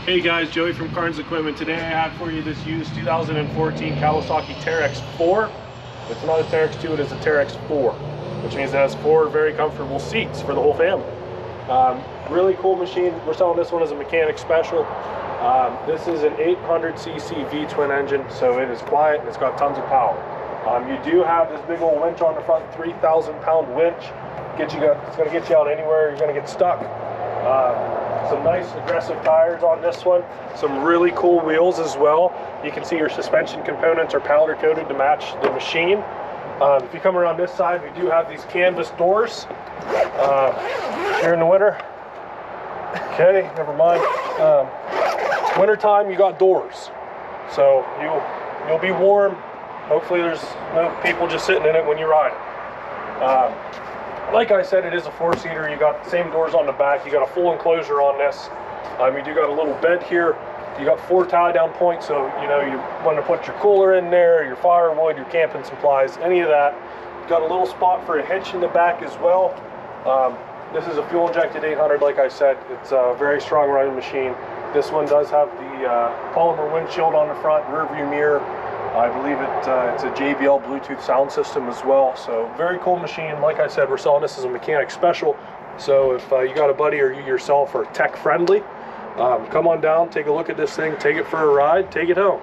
Hey guys, Joey from Carns Equipment. Today I have for you this used 2014 Kawasaki Teryx4. It's not a Teryx2, it is a Teryx4, which means it has 4 very comfortable seats for the whole family. Really cool machine. We're selling this one as a mechanic special. This is an 800cc V-twin engine, so it is quiet and it's got tons of power. You do have this big old winch on the front, 3,000-pound winch. It's going to get you out anywhere you're going to get stuck. Some nice aggressive tires on this one. Some really cool wheels as well. You can see your suspension components are powder coated to match the machine. If you come around this side, we do have these canvas doors here in the winter. Okay, never mind. Wintertime, you got doors, so you'll be warm. Hopefully there's no people just sitting in it when you ride it. Like I said, it is a 4-seater. You got the same doors on the back. You got a full enclosure on this. You do got a little bed here. You got 4 tie-down points, so you want to put your cooler in there, your firewood, your camping supplies, any of that. You got a little spot for a hitch in the back as well. This is a fuel-injected 800, like I said. It's a very strong running machine. This one does have the polymer windshield on the front, rear view mirror. I believe it's a JBL Bluetooth sound system as well. So very cool machine. Like I said, we're selling this as a mechanic special. So if you got a buddy or you yourself are tech friendly, come on down, take a look at this thing, take it for a ride, take it home.